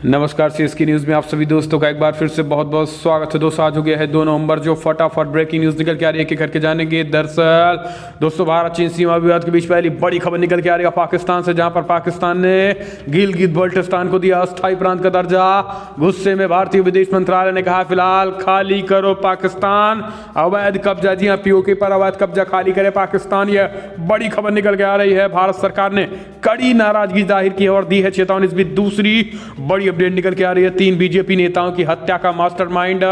नमस्कार, CSK news में आप सभी दोस्तों का एक बार फिर से बहुत बहुत स्वागत है। दोस्तों आज हो गया है 2 नवंबर, जो फटाफट ब्रेकिंग न्यूज़ निकल के आ रही है, एक एक करके जानेंगे। दरअसल दोस्तों भारत चीन सीमा विवाद के बीच पहली बड़ी खबर निकल के आ रही है पाकिस्तान से, जहां पर पाकिस्तान ने गिलगित बल्टिस्तान को दिया अस्थायी प्रांत का दर्जा। गुस्से में भारतीय विदेश मंत्रालय ने कहा फिलहाल खाली करो पाकिस्तान, अवैध कब्जा। जी हाँ, पीओके पर अवैध कब्जा खाली करे पाकिस्तान, यह बड़ी खबर निकल के आ रही है। भारत सरकार ने कड़ी नाराजगी जाहिर की और दी है चेतावनी। इस बीच दूसरी बड़ी अपडेट निकल के आ रही है, 3 बीजेपी नेताओं की हत्या का मास्टरमाइंड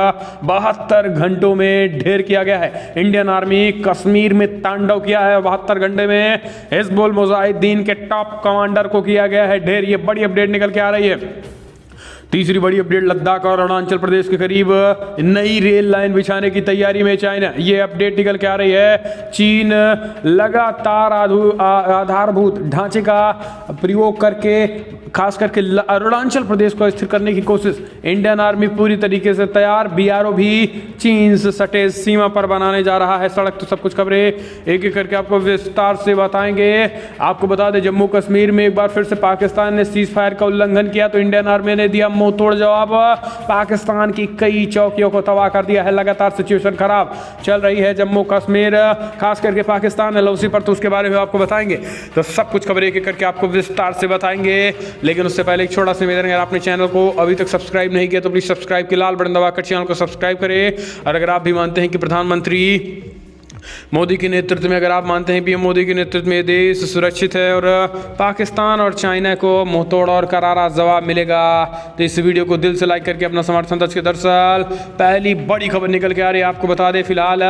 72 घंटों में ढेर किया गया है। इंडियन आर्मी कश्मीर में तांडव किया है। 72 घंटे में हिजबुल मुजाहिदीन के टॉप कमांडर को किया गया है ढेर। ये बड़ी अपडेट निकल के आ रही है। तीसरी बड़ी अपडेट, लद्दाख और अरुणाचल प्रदेश के करीब नई रेल लाइन बिछाने की तैयारी में चाइना। ये अपडेट निकल के आ रही है। चीन लगातार आधारभूत ढांचे का प्रयोग करके खास करके अरुणाचल प्रदेश को स्थिर करने की कोशिश। इंडियन आर्मी पूरी तरीके से तैयार, बीआरओ भी चीन से सटे सीमा पर बनाने जा रहा है सड़क। तो सब कुछ खबरें एक एक करके आपको विस्तार से बताएंगे। आपको बता दें, जम्मू कश्मीर में एक बार फिर से पाकिस्तान ने सीज फायर का उल्लंघन किया तो इंडियन आर्मी ने दिया मुंह तोड़ जवाब। पाकिस्तान की कई चौकियों को तबाह कर दिया है। लगातार सिचुएशन खराब चल रही है जम्मू कश्मीर, खास करके पाकिस्तान एलओसी पर, तो उसके बारे में आपको बताएंगे। तो सब कुछ खबरें एक एक करके आपको विस्तार से बताएंगे, लेकिन उससे पहले एक छोटा सा निवेदन, अगर आपने चैनल को अभी तक सब्सक्राइब नहीं किया तो प्लीज सब्सक्राइब के लाल बटन दबाकर चैनल को सब्सक्राइब करें। और अगर आप भी मानते हैं कि प्रधानमंत्री मोदी के नेतृत्व में, अगर आप मानते हैं पीएम मोदी के नेतृत्व में देश सुरक्षित है और पाकिस्तान और चाइना को मुंहतोड़ और करारा जवाब मिलेगा, तो इस वीडियो को दिल से लाइक करके अपना समर्थन दर्ज करें। दरअसल पहली बड़ी खबर निकल के आ रही है, आपको बता दें फिलहाल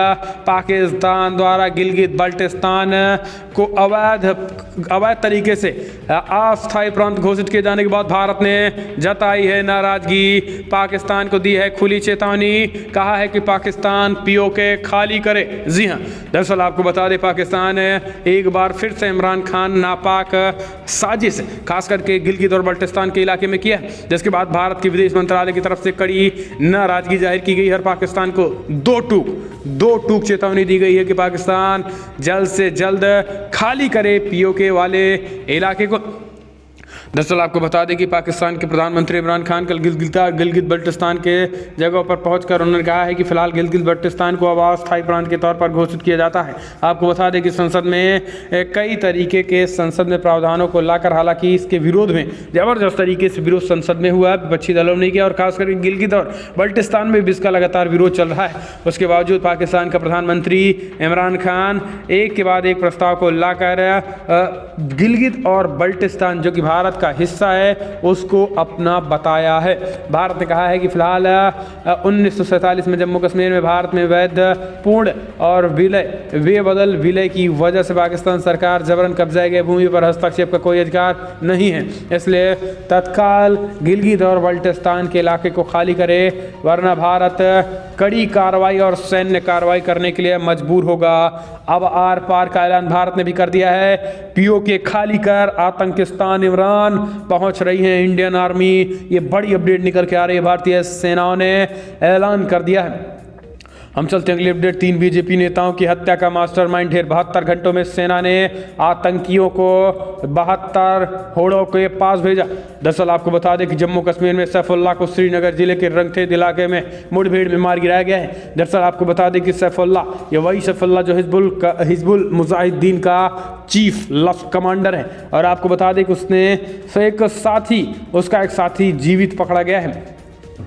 पाकिस्तान द्वारा गिलगित बल्टिस्तान को अवैध तरीके से अस्थायी प्रांत घोषित किए जाने के बाद भारत ने जताई है नाराजगी, पाकिस्तान को दी है खुली चेतावनी, कहा है कि पाकिस्तान पीओके खाली करे। जी हाँ, दरअसल आपको बता दें पाकिस्तान एक बार फिर से इमरान खान नापाक साजिश खास करके गिलगित और बल्टिस्तान के इलाके में किया, जिसके बाद भारत के विदेश मंत्रालय की तरफ से कड़ी नाराजगी जाहिर की गई है। पाकिस्तान को दो टूक चेतावनी दी गई है कि पाकिस्तान जल्द से जल्द खाली करे पीओके वाले इलाके को। दरअसल आपको बता दें कि पाकिस्तान के प्रधानमंत्री इमरान खान कल गिलगित बल्टिस्तान के जगह पर पहुंचकर उन्होंने कहा है कि फिलहाल गिलगित बल्टिस्तान को अब अस्थायी प्रांत के तौर पर घोषित किया जाता है। आपको बता दें कि संसद में कई तरीके के संसद में प्रावधानों को लाकर, हालांकि इसके विरोध में जबरदस्त तरीके से विरोध संसद में हुआ, विपक्षी दलों ने किया और खासकर गिलगित और बल्टिस्तान में भी इसका लगातार विरोध चल रहा है। उसके बावजूद पाकिस्तान का प्रधानमंत्री इमरान खान एक के बाद एक प्रस्ताव को लाकर गिलगित और बल्टिस्तान, जो कि भारत का हिस्सा है, उसको अपना बताया है। भारत ने कहा है कि फिलहाल 1947 में जम्मू कश्मीर में भारत में वैध पूर्ण और विलय की वजह से पाकिस्तान सरकार जबरन कब्जा गई भूमि पर हस्तक्षेप का कोई अधिकार नहीं है, इसलिए तत्काल गिलगित और बल्टिस्तान के इलाके को खाली करे, वरना भारत कड़ी कार्रवाई और सैन्य कार्रवाई करने के लिए मजबूर होगा। अब आर पार का ऐलान भारत ने भी कर दिया है। पीओके खाली कर, आतंकिस्तान इमरान पहुंच रही है इंडियन आर्मी। ये बड़ी अपडेट निकल के आ रही है, भारतीय सेनाओं ने ऐलान कर दिया है। हम चलते हैं अगली अपडेट, 3 बीजेपी नेताओं की हत्या का मास्टरमाइंड ढेर। 72 घंटों में सेना ने आतंकियों को 72 होड़ों के पास भेजा। दरअसल आपको बता दें कि जम्मू कश्मीर में सैफुल्लाह को श्रीनगर जिले के रंगथेद इलाके में मुठभेड़ में मार गिराया गया है। दरअसल आपको बता दें कि सैफुल्लाह, ये वही सैफुल्लाह जो हिजबुल मुजाहिदीन का चीफ कमांडर है, और आपको बता दें कि उसका एक साथी जीवित पकड़ा गया है।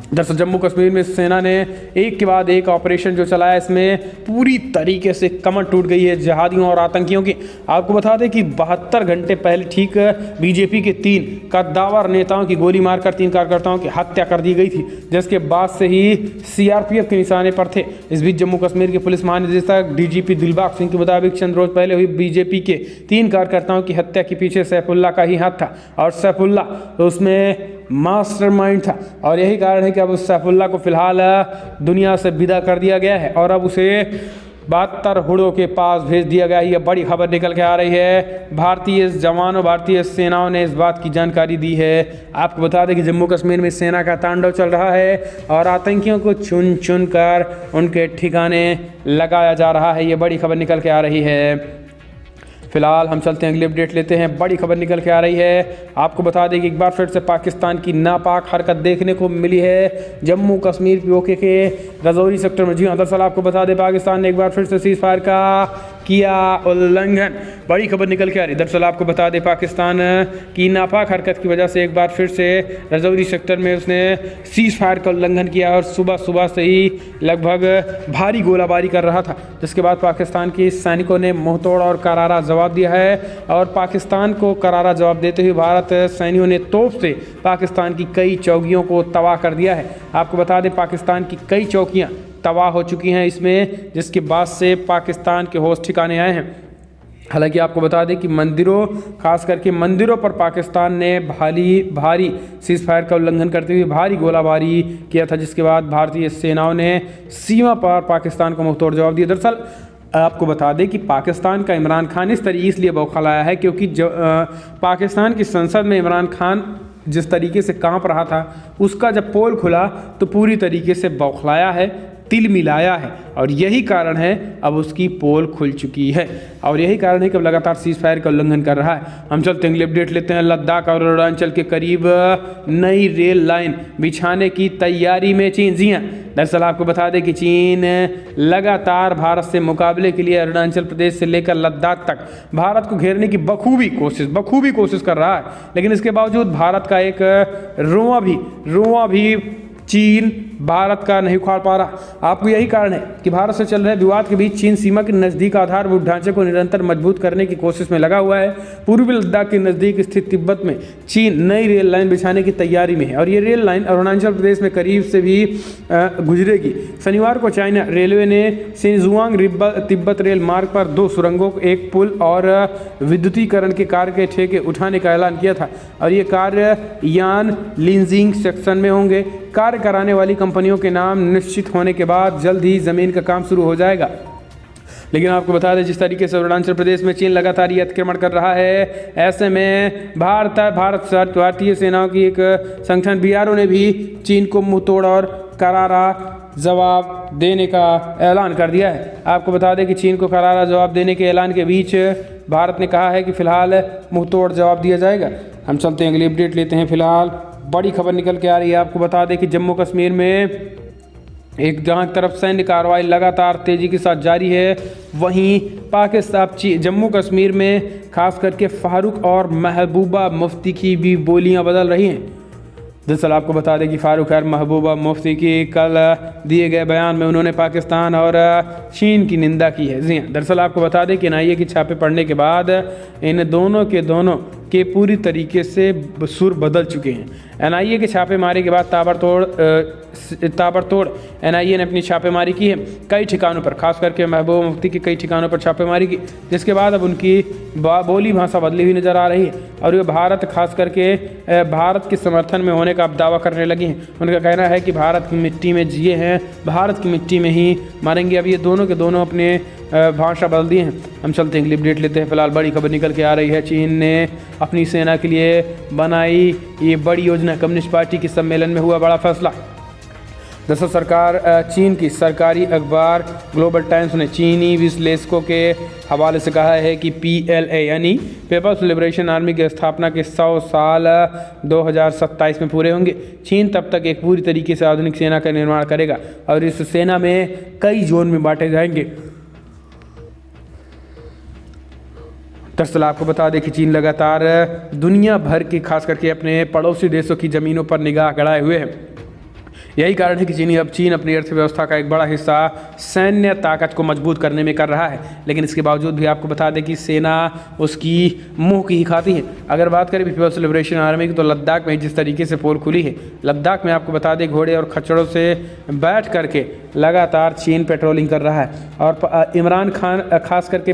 दरअसल जम्मू कश्मीर में सेना ने एक के बाद एक ऑपरेशन जो चलाया, इसमें पूरी तरीके से कमर टूट गई है जिहादियों और आतंकियों की। आपको बता दें कि 72 घंटे पहले ठीक बीजेपी के 3 कद्दावर नेताओं की गोली मारकर 3 कार्यकर्ताओं की हत्या कर दी गई थी, जिसके बाद से ही सीआरपीएफ के निशाने पर थे। इस बीच जम्मू कश्मीर के पुलिस महानिदेशक डीजीपी दिलबाग सिंह के मुताबिक चंद रोज पहले हुई बीजेपी के 3 कार्यकर्ताओं की हत्या के पीछे सैफुल्लाह का ही हाथ था, और सैफुल्लाह उसमें मास्टरमाइंड था, और यही कारण है कि अब उस सैफुल्लाह को फिलहाल दुनिया से विदा कर दिया गया है और अब उसे 72 होड़ों के पास भेज दिया गया। ये बड़ी खबर निकल के आ रही है। भारतीय सेनाओं ने इस बात की जानकारी दी है। आपको बता दें कि जम्मू कश्मीर में सेना का तांडव चल रहा है और आतंकियों को चुन चुन कर उनके ठिकाने लगाया जा रहा है। ये बड़ी खबर निकल के आ रही है। फिलहाल हम चलते हैं अगली अपडेट लेते हैं। बड़ी खबर निकल के आ रही है, आपको बता दें कि एक बार फिर से पाकिस्तान की नापाक हरकत देखने को मिली है जम्मू कश्मीर पीओके के रजौरी सेक्टर में। जी हाँ, दरअसल आपको बता दें पाकिस्तान ने एक बार फिर से सीज फायर का किया उल्लंघन। बड़ी खबर निकल के आ रही। दरअसल आपको बता दें पाकिस्तान की नापाक हरकत की वजह से एक बार फिर से रजौरी सेक्टर में उसने सीज फायर का उल्लंघन किया और सुबह सुबह से ही लगभग भारी गोलाबारी कर रहा था, जिसके बाद पाकिस्तान के सैनिकों ने मुंहतोड़ और करारा जवाब दिया है। और पाकिस्तान को करारा जवाब देते हुए भारत सैनिकों ने तोप से पाकिस्तान की कई चौकियों को तबाह कर दिया है। आपको बता दें पाकिस्तान की कई चौकियाँ तबाह हो चुकी हैं इसमें, जिसके बाद से पाकिस्तान के होश ठिकाने आए हैं। हालांकि आपको बता दें कि मंदिरों, खास करके मंदिरों पर पाकिस्तान ने भारी सीज फायर का उल्लंघन करते हुए भारी गोलाबारी किया था, जिसके बाद भारतीय सेनाओं ने सीमा पर पाकिस्तान को मुंहतोड़ जवाब दिया। दरअसल आपको बता दें कि पाकिस्तान का इमरान खान इस तरीके इसलिए बौखलाया है क्योंकि पाकिस्तान की संसद में इमरान खान जिस तरीके से कांप रहा था, उसका जब पोल खुला तो पूरी तरीके से बौखलाया है, तिल मिलाया है, और यही कारण है अब उसकी पोल खुल चुकी है और यही कारण है कि अब लगातार सीज फायर का उल्लंघन कर रहा है। हम चलते अगली अपडेट लेते हैं। लद्दाख और अरुणाचल के करीब नई रेल लाइन बिछाने की तैयारी में चीन। जी हाँ, दरअसल आपको बता दें कि चीन लगातार भारत से मुकाबले के लिए अरुणाचल प्रदेश से लेकर लद्दाख तक भारत को घेरने की बखूबी कोशिश कर रहा है, लेकिन इसके बावजूद भारत का एक रोंवा भी चीन भारत का नहीं उखाड़ पा रहा। आपको यही कारण है कि भारत से चल रहे विवाद के बीच चीन सीमा के नज़दीक आधारभूत ढांचे को निरंतर मजबूत करने की कोशिश में लगा हुआ है। पूर्वी लद्दाख के नज़दीक स्थित तिब्बत में चीन नई रेल लाइन बिछाने की तैयारी में है और ये रेल लाइन अरुणाचल प्रदेश में करीब से भी गुजरेगी। शनिवार को चाइना रेलवे ने सिंजुआंग तिब्बत रेल मार्ग पर 2 सुरंगों, एक पुल और विद्युतीकरण के कार्य के ठेके उठाने का ऐलान किया था और ये कार्य यान लिंजिंग सेक्शन में होंगे। कार्य कराने वाली कंपनियों के नाम निश्चित होने के बाद जल्द ही जमीन का काम शुरू हो जाएगा। लेकिन आपको बता दें जिस तरीके से अरुणाचल प्रदेश में चीन लगातार ये अतिक्रमण कर रहा है, ऐसे में भारतीय सेनाओं की एक संगठन BRO ने भी चीन को मुंहतोड़ और करारा जवाब देने का ऐलान कर दिया है। आपको बता दें कि चीन को करारा जवाब देने के ऐलान के बीच भारत ने कहा है कि फिलहाल मुंहतोड़ जवाब दिया जाएगा। हम चलते हैं अगली अपडेट लेते हैं। फिलहाल बड़ी खबर निकल के आ रही है, आपको बता दें कि जम्मू कश्मीर में एक जहाँ तरफ सैन्य कार्रवाई लगातार तेजी के साथ जारी है, वहीं पाकिस्तान जम्मू कश्मीर में खास करके फारूक और महबूबा मुफ्ती की भी बोलियां बदल रही हैं। दरअसल आपको बता दें कि फारूक और महबूबा मुफ्ती की कल दिए गए बयान में उन्होंने पाकिस्तान और चीन की निंदा की है। जी हाँ, दरअसल आपको बता दें कि NIA की छापे पड़ने के बाद इन दोनों के पूरी तरीके से सुर बदल चुके हैं। NIA के छापेमारी के बाद ताबड़तोड़ NIA ने अपनी छापेमारी की है कई ठिकानों पर, खास करके महबूबा मुफ्ती की कई ठिकानों पर छापेमारी की, जिसके बाद अब उनकी बोली भाषा बदली हुई नज़र आ रही है और ये खास करके भारत के समर्थन में होने का अब दावा करने लगी हैं। उनका कहना है कि भारत की मिट्टी में जिए हैं, भारत की मिट्टी में ही मरेंगे। अब ये दोनों के दोनों अपने भाषा बदल दिए हैं। हम चलते हैं अपडेट लेते हैं। फिलहाल बड़ी खबर निकल के आ रही है, चीन ने अपनी सेना के लिए बनाई ये बड़ी योजना। कम्युनिस्ट पार्टी के सम्मेलन में हुआ बड़ा फैसला। दरअसल सरकार चीन की सरकारी अखबार ग्लोबल टाइम्स ने चीनी विश्लेषकों के हवाले से कहा है कि PLA यानी पीपल्स लिबरेशन आर्मी की स्थापना के 100 साल 2027 में पूरे होंगे। चीन तब तक एक पूरी तरीके से आधुनिक सेना का निर्माण करेगा और इस सेना में कई जोन में बांटे जाएंगे। दरअसल आपको बता दें कि चीन लगातार दुनिया भर की खास करके अपने पड़ोसी देशों की ज़मीनों पर निगाह गड़ाए हुए है। यही कारण है कि चीन अपनी अर्थव्यवस्था का एक बड़ा हिस्सा सैन्य ताकत को मजबूत करने में कर रहा है, लेकिन इसके बावजूद भी आपको बता दें कि सेना उसकी मुंह की ही खाती है। अगर बात करें पीपल्स लिबरेशन आर्मी की, तो लद्दाख में जिस तरीके से पोल खुली है, लद्दाख में आपको बता दें घोड़े और खच्चरों से बैठ करके लगातार चीन पेट्रोलिंग कर रहा है और इमरान खान खास करके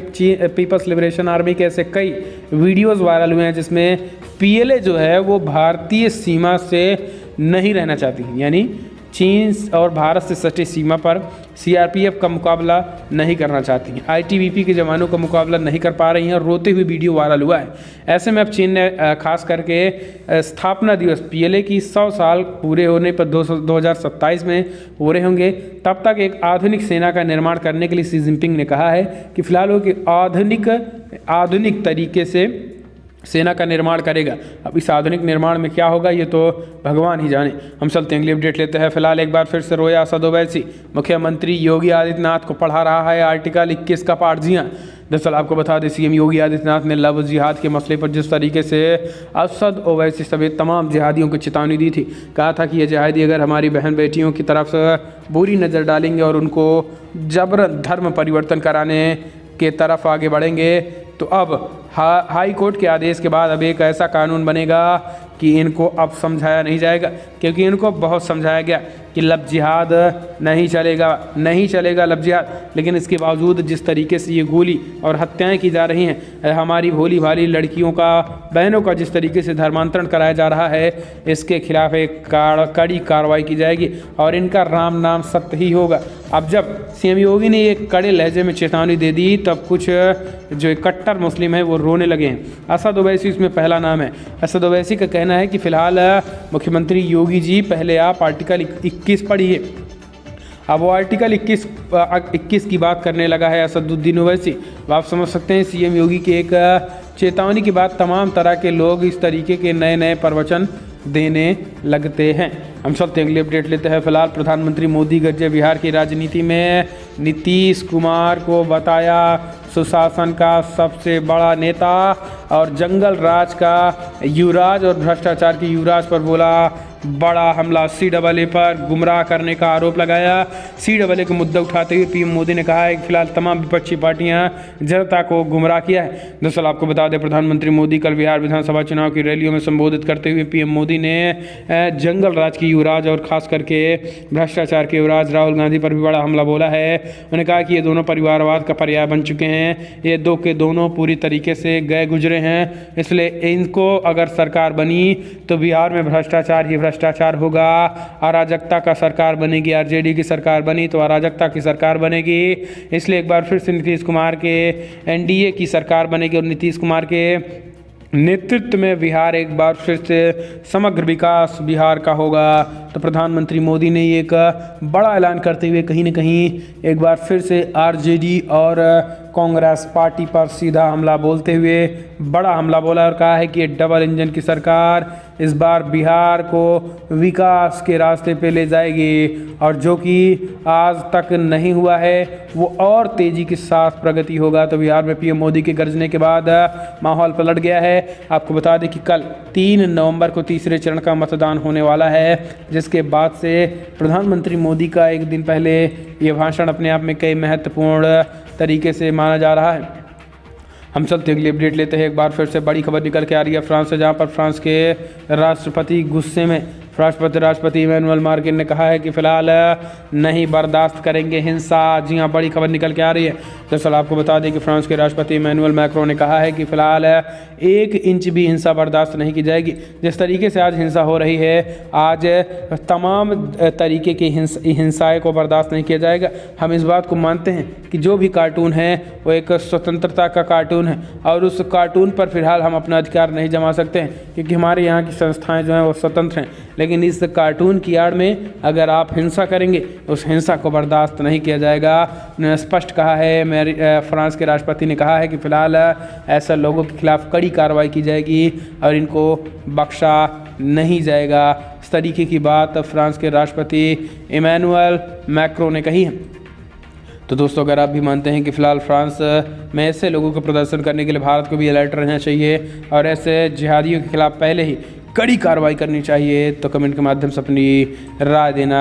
पीपल्स लिबरेशन आर्मी के ऐसे कई वीडियोज़ वायरल हुए हैं जिसमें PLA जो है वो भारतीय सीमा से नहीं रहना चाहती, यानी चीन और भारत से सटे सीमा पर सीआरपीएफ का मुकाबला नहीं करना चाहती हैं। आईटीबीपी के जवानों का मुकाबला नहीं कर पा रही हैं और रोते हुए वीडियो वायरल हुआ है। ऐसे में अब चीन ने खास करके स्थापना दिवस पीएलए की 100 साल पूरे होने पर 2027 में पूरे होंगे, तब तक एक आधुनिक सेना का निर्माण करने के लिए शी जिनपिंग ने कहा है कि फिलहाल वो कि आधुनिक तरीके से सेना का निर्माण करेगा। अब इस आधुनिक निर्माण में क्या होगा ये तो भगवान ही जाने। हम चलते हैं अगली अपडेट लेते हैं। फिलहाल एक बार फिर से रोया असद ओवैसी, मुख्यमंत्री योगी आदित्यनाथ को पढ़ा रहा है आर्टिकल 21 का पाठ। जी हाँ, दरअसल आपको बता दें सीएम योगी आदित्यनाथ ने लव जिहाद के मसले पर जिस तरीके से असद ओवैसी समेत तमाम जिहादियों को चेतावनी दी थी, कहा था कि ये जिहादी अगर हमारी बहन बेटियों की तरफ से बुरी नज़र डालेंगे और उनको जबरन धर्म परिवर्तन कराने के तरफ आगे बढ़ेंगे तो अब हाई कोर्ट के आदेश के बाद अब एक ऐसा कानून बनेगा कि इनको अब समझाया नहीं जाएगा, क्योंकि इनको बहुत समझाया गया कि लव जिहाद नहीं चलेगा लव जिहाद, लेकिन इसके बावजूद जिस तरीके से ये गोली और हत्याएं की जा रही हैं, हमारी भोली भाली लड़कियों का, बहनों का जिस तरीके से धर्मांतरण कराया जा रहा है, इसके खिलाफ एक कड़ी कार्रवाई की जाएगी और इनका राम नाम सत्य ही होगा। अब जब सीएम योगी ने ये कड़े लहजे में चेतावनी दे दी तब कुछ जो कट्टर मुस्लिम हैं वो रोने लगे हैं। असद ओवैसी इसमें पहला नाम है। असद ओवैसी का कहना है कि फिलहाल मुख्यमंत्री योगी जी पहले आप आर्टिकल 21 पढ़िए। अब वो आर्टिकल 21 की बात करने लगा है असदुद्दीन ओवैसी। आप समझ सकते हैं सीएम योगी के एक चेतावनी के बाद तमाम तरह के लोग इस तरीके के नए नए प्रवचन देने लगते हैं। हम चलते अगली अपडेट लेते हैं। फिलहाल प्रधानमंत्री मोदी गरजे बिहार की राजनीति में नीतीश कुमार को बताया सुशासन का सबसे बड़ा नेता और जंगल राज का युवराज और भ्रष्टाचार के युवराज पर बोला बड़ा हमला। CAA पर गुमराह करने का आरोप लगाया। CAA का मुद्दा उठाते हुए पीएम मोदी ने कहा है कि फिलहाल तमाम विपक्षी पार्टियां जनता को गुमराह किया है। दरअसल आपको बता दें प्रधानमंत्री मोदी कल बिहार विधानसभा चुनाव की रैलियों में संबोधित करते हुए पीएम मोदी ने जंगल राज की युवराज और खास करके भ्रष्टाचार के युवराज राहुल गांधी पर भी बड़ा हमला बोला है। उन्होंने कहा कि ये दोनों परिवारवाद का पर्याय बन चुके हैं, ये दो के दोनों पूरी तरीके से गए गुजरे हैं, इसलिए इनको अगर सरकार बनी तो बिहार में भ्रष्टाचार होगा, अराजकता का सरकार बनेगी। आरजेडी की सरकार बनी तो अराजकता की सरकार बनेगी। इसलिए एक बार फिर से नीतीश कुमार के एनडीए की सरकार बनेगी और नीतीश कुमार के नेतृत्व में बिहार एक बार फिर से समग्र विकास बिहार का होगा। तो प्रधानमंत्री मोदी ने एक बड़ा ऐलान करते हुए कहीं न कहीं एक बार फिर से आरजेडी और कांग्रेस पार्टी पर सीधा हमला बोलते हुए बड़ा हमला बोला और कहा है कि ये डबल इंजन की सरकार इस बार बिहार को विकास के रास्ते पे ले जाएगी और जो कि आज तक नहीं हुआ है वो और तेज़ी के साथ प्रगति होगा। तो बिहार में पीएम मोदी के गर्जने के बाद माहौल पलट गया है। आपको बता दें कि कल 3 नवंबर को तीसरे चरण का मतदान होने वाला है, जिसके बाद से प्रधानमंत्री मोदी का एक दिन पहले ये भाषण अपने आप में कई महत्वपूर्ण तरीके से माना जा रहा है। हम चलते अगली अपडेट लेते हैं। एक बार फिर से बड़ी खबर निकल के आ रही है फ्रांस से, जहां पर फ्रांस के राष्ट्रपति गुस्से में। राष्ट्रपति इमैनुअल मैक्रों ने कहा है कि फिलहाल नहीं बर्दाश्त करेंगे हिंसा। जी हाँ, बड़ी खबर निकल के आ रही है। दरअसल आपको बता दें कि फ्रांस के राष्ट्रपति इमैनुअल मैक्रों ने कहा है कि फिलहाल 1 इंच भी हिंसा बर्दाश्त नहीं की जाएगी। जिस तरीके से आज हिंसा हो रही है, आज तमाम तरीके की हिंसाएं को बर्दाश्त नहीं किया जाएगा। हम इस बात को मानते हैं कि जो भी कार्टून है वो एक स्वतंत्रता का कार्टून है और उस कार्टून पर फिलहाल हम अपना अधिकार नहीं जमा सकते हैं, क्योंकि हमारे यहाँ की संस्थाएं जो हैं वो स्वतंत्र हैं। लेकिन इस कार्टून की आड़ में अगर आप हिंसा करेंगे उस हिंसा को बर्दाश्त नहीं किया जाएगा। उन्होंने स्पष्ट कहा है, फ्रांस के राष्ट्रपति ने कहा है कि फिलहाल ऐसे लोगों के खिलाफ कड़ी कार्रवाई की जाएगी और इनको बख्शा नहीं जाएगा। इस तरीके की बात फ्रांस के राष्ट्रपति इमैनुअल मैक्रों ने कही है। तो दोस्तों, अगर आप भी मानते हैं कि फ़िलहाल फ्रांस में ऐसे लोगों को प्रदर्शन करने के लिए भारत को भी अलर्ट रहना चाहिए और ऐसे जिहादियों के खिलाफ पहले ही कड़ी कार्रवाई करनी चाहिए, तो कमेंट के माध्यम से अपनी राय देना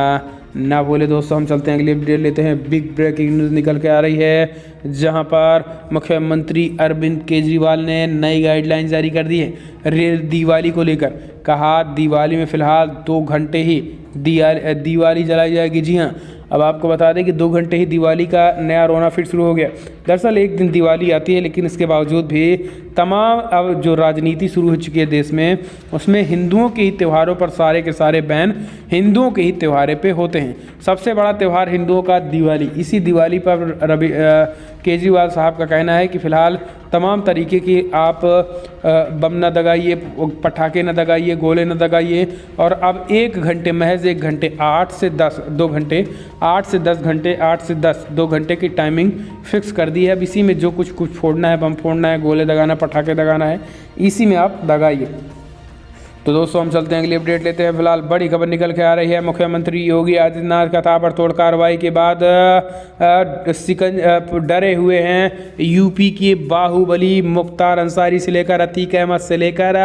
ना भूले। दोस्तों, हम चलते हैं अगली अपडेट लेते हैं। बिग ब्रेकिंग न्यूज़ निकल के आ रही है, जहां पर मुख्यमंत्री अरविंद केजरीवाल ने नई गाइडलाइन जारी कर दी है दिवाली को लेकर। कहा दिवाली में फ़िलहाल 2 घंटे ही दिवाली जलाई जाएगी। जी हाँ, अब आपको बता दें कि 2 घंटे ही दिवाली का नया रोना फिर शुरू हो गया। दरअसल एक दिन दिवाली आती है, लेकिन इसके बावजूद भी तमाम अब जो राजनीति शुरू हो चुकी है देश में, उसमें हिंदुओं के ही त्योहारों पर सारे के सारे बैन हिंदुओं के ही त्योहारों पे होते हैं। सबसे बड़ा त्यौहार हिंदुओं का दिवाली। इसी दिवाली पर केजरीवाल साहब का कहना है कि फ़िलहाल तमाम तरीके की आप बम न दगाइए, पटाखे न दगाइए, गोले न दगाइए, और अब 1 घंटे, महज 1 घंटे, 8 से 10 2 घंटे, 8 से 10 घंटे, 8 से 10 2 घंटे की टाइमिंग फिक्स कर दी है। अब इसी में जो कुछ फोड़ना है, बम फोड़ना है, गोले दगाना, पटाखे दगाना है, इसी में आप दगाइए। तो दोस्तों हम चलते हैं, अगली अपडेट लेते हैं। फिलहाल बड़ी खबर निकल के आ रही है। मुख्यमंत्री योगी आदित्यनाथ का ताबड़तोड़ कार्रवाई के बाद डरे हुए हैं यूपी के बाहुबली मुख्तार अंसारी से लेकर अतीक अहमद से लेकर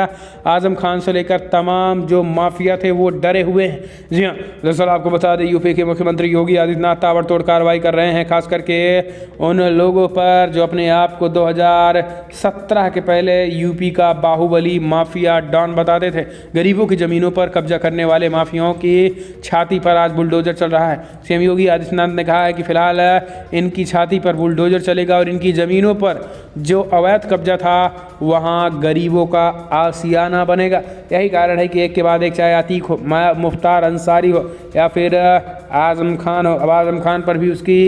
आजम खान से लेकर तमाम जो माफिया थे वो डरे हुए हैं। जी हाँ, दरअसल आपको बता दें, यूपी के मुख्यमंत्री योगी आदित्यनाथ ताबड़तोड़ कार्रवाई कर रहे हैं, खास करके उन लोगों पर जो अपने आप को 2017 के पहले यूपी का बाहुबली माफिया डॉन बताते थे। गरीबों की जमीनों पर कब्जा करने वाले माफियाओं की छाती पर आज बुलडोजर चल रहा है। सीएम योगी आदित्यनाथ ने कहा है कि फिलहाल इनकी छाती पर बुलडोजर चलेगा और इनकी ज़मीनों पर जो अवैध कब्जा था वहां गरीबों का आशियाना बनेगा। यही कारण है कि एक के बाद एक, चाहे अतीक हो, मुख्तार अंसारी हो या फिर आजम खान हो, अब आजम खान पर भी उसकी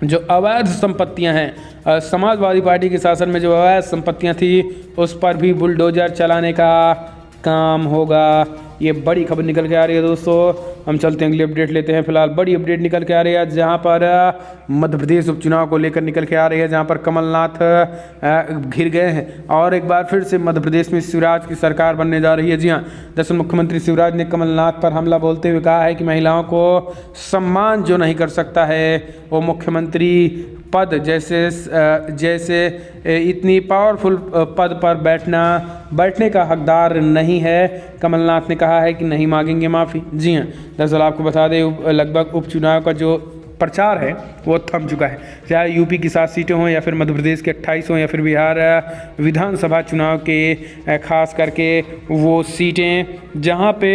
जो अवैध संपत्तियां हैं, समाजवादी पार्टी के शासन में जो अवैध संपत्तियां थी उस पर भी बुलडोजर चलाने का काम होगा। ये बड़ी खबर निकल के आ रही है। दोस्तों हम चलते हैं, अगली अपडेट लेते हैं। फिलहाल बड़ी अपडेट निकल के आ रही है जहां पर मध्य प्रदेश उपचुनाव को लेकर निकल के आ रही है, जहां पर कमलनाथ घिर गए हैं और एक बार फिर से मध्य प्रदेश में शिवराज की सरकार बनने जा रही है। जी हाँ, दरअसल मुख्यमंत्री शिवराज ने कमलनाथ पर हमला बोलते हुए कहा है कि महिलाओं को सम्मान जो नहीं कर सकता है वो मुख्यमंत्री पद जैसे इतनी पावरफुल पद पर बैठने का हकदार नहीं है। कमलनाथ ने कहा है कि नहीं मांगेंगे माफ़ी। जी हाँ, दरअसल आपको बता दें, लगभग उपचुनाव का जो प्रचार है वो थम चुका है, चाहे यूपी की 7 सीटें हों या फिर मध्य प्रदेश के 28 हों या फिर बिहार विधानसभा चुनाव के खास करके वो सीटें जहाँ पे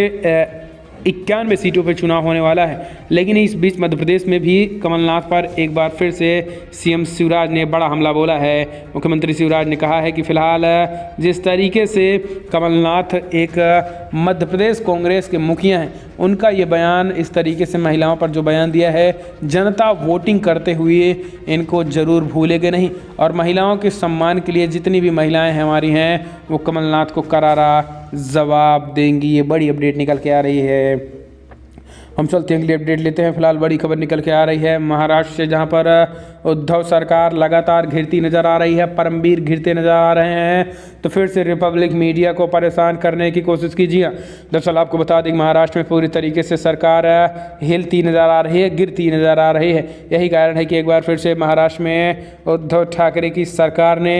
91 सीटों पर चुनाव होने वाला है। लेकिन इस बीच मध्य प्रदेश में भी कमलनाथ पर एक बार फिर से सीएम शिवराज ने बड़ा हमला बोला है। मुख्यमंत्री शिवराज ने कहा है कि फिलहाल जिस तरीके से कमलनाथ एक मध्य प्रदेश कांग्रेस के मुखिया हैं, उनका ये बयान, इस तरीके से महिलाओं पर जो बयान दिया है, जनता वोटिंग करते हुए इनको ज़रूर भूलेंगे नहीं और महिलाओं के सम्मान के लिए जितनी भी महिलाएं हमारी हैं वो कमलनाथ को करारा जवाब देंगी। ये बड़ी अपडेट निकल के आ रही है। हम चलते हैं, अगली अपडेट लेते हैं। फिलहाल बड़ी खबर निकल के आ रही है महाराष्ट्र से, जहां पर उद्धव सरकार लगातार घिरती नज़र आ रही है, परमवीर घिरते नज़र आ रहे हैं, तो फिर से रिपब्लिक मीडिया को परेशान करने की कोशिश कीजिए। दरअसल आपको बता दें, महाराष्ट्र में पूरी तरीके से सरकार हिलती नज़र आ रही है, गिरती नज़र आ रही है। यही कारण है कि एक बार फिर से महाराष्ट्र में उद्धव ठाकरे की सरकार ने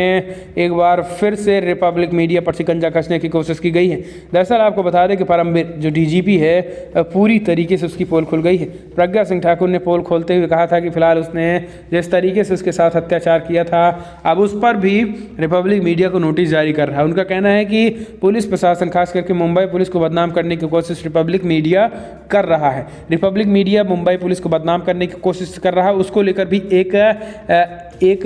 एक बार फिर से रिपब्लिक मीडिया पर शिकंजा कसने की कोशिश की गई है। दरअसल आपको बता दें कि परमवीर जो डीजीपी है, पूरी तरीके से उसकी पोल खुल गई है। प्रज्ञा सिंह ठाकुर ने पोल खोलते हुए कहा था कि फिलहाल उसने जिस तरीके से उसके साथ अत्याचार किया था, अब उस पर भी रिपब्लिक मीडिया को नोटिस जारी कर रहा है। उनका कहना है कि पुलिस प्रशासन, खास करके मुंबई पुलिस को बदनाम करने की कोशिश रिपब्लिक मीडिया कर रहा है। रिपब्लिक मीडिया मुंबई पुलिस को बदनाम करने की कोशिश कर रहा है, उसको लेकर भी एक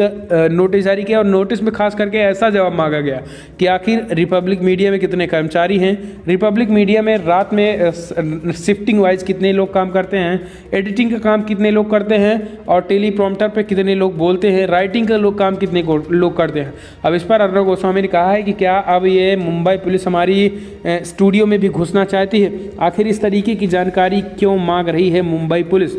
नोटिस जारी किया और नोटिस में खास करके ऐसा जवाब मांगा गया कि आखिर रिपब्लिक मीडिया में कितने कर्मचारी हैं, रिपब्लिक मीडिया में रात में शिफ्टिंग वाइज कितने लोग काम करते हैं, एडिटिंग का काम कितने लोग करते हैं और टेलीप्रॉम्प्टर पे कितने लोग बोलते हैं, राइटिंग का काम कितने लोग करते हैं। अब इस पर अर्णव गोस्वामी ने कहा है कि क्या अब ये मुंबई पुलिस हमारी स्टूडियो में भी घुसना चाहती है? आखिर इस तरीके की जानकारी क्यों मांग रही है मुंबई पुलिस?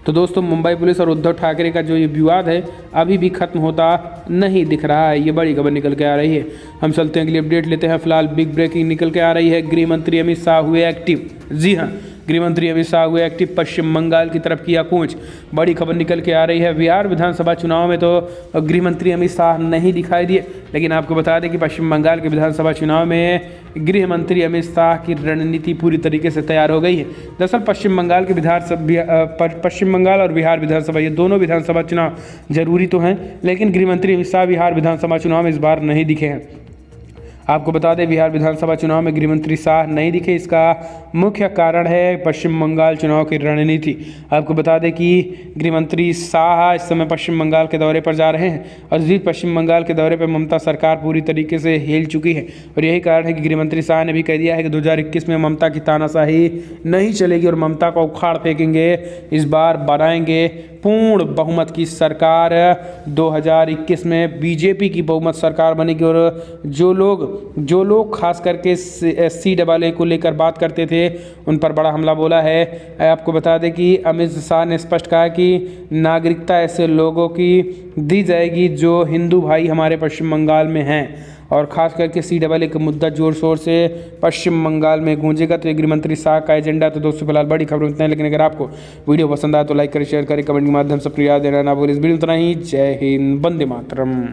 तो दोस्तों, मुंबई पुलिस और उद्धव ठाकरे का जो ये विवाद है अभी भी खत्म होता नहीं दिख रहा है। ये बड़ी खबर निकल के आ रही है। हम चलते हैं, अगली अपडेट लेते हैं। फिलहाल बिग ब्रेकिंग निकल के आ रही है। गृह मंत्री अमित शाह हुए एक्टिव। जी हाँ, गृह मंत्री अमित शाह हुए एक्टिव, पश्चिम बंगाल की तरफ किया कूच। बड़ी खबर निकल के आ रही है। बिहार विधानसभा चुनाव में तो गृह मंत्री अमित शाह नहीं दिखाई दिए, लेकिन आपको बता दें कि पश्चिम बंगाल के विधानसभा चुनाव में गृह मंत्री अमित शाह की रणनीति पूरी तरीके से तैयार हो गई है। दरअसल पश्चिम बंगाल और बिहार विधानसभा, ये दोनों विधानसभा चुनाव जरूरी तो हैं, लेकिन गृह मंत्री अमित शाह बिहार विधानसभा चुनाव में इस बार नहीं दिखे हैं। आपको बता दें बिहार विधानसभा चुनाव में गृहमंत्री शाह नहीं दिखे, इसका मुख्य कारण है पश्चिम बंगाल चुनाव की रणनीति। आपको बता दें कि गृहमंत्री शाह इस समय पश्चिम बंगाल के दौरे पर जा रहे हैं और इस बीच पश्चिम बंगाल के दौरे पर ममता सरकार पूरी तरीके से हिल चुकी है और यही कारण है कि गृहमंत्री शाह ने भी कह दिया है कि 2021 में ममता की तानाशाही नहीं चलेगी और ममता को उखाड़ फेंकेंगे। इस बार बनाएंगे पूर्ण बहुमत की सरकार। 2021 में बीजेपी की बहुमत सरकार बनेगी और जो लोग खास करके CAA को लेकर बात करते थे उन पर बड़ा हमला बोला है। आपको बता दें कि अमित शाह ने स्पष्ट कहा कि नागरिकता ऐसे लोगों की दी जाएगी जो हिंदू भाई हमारे पश्चिम बंगाल में हैं और खास करके CAA का मुद्दा जोर शोर से पश्चिम बंगाल में गूंजेगा। तो ये गृहमंत्री शाह का एजेंडा। तो दोस्तों फिलहाल बड़ी खबर उतना है, लेकिन अगर आपको वीडियो पसंद आए तो लाइक करें, शेयर करें, कमेंट के माध्यम से प्रिया देना ना भूलें। इस वीडियो में इतना ही। जय हिंद, वंदे मातरम।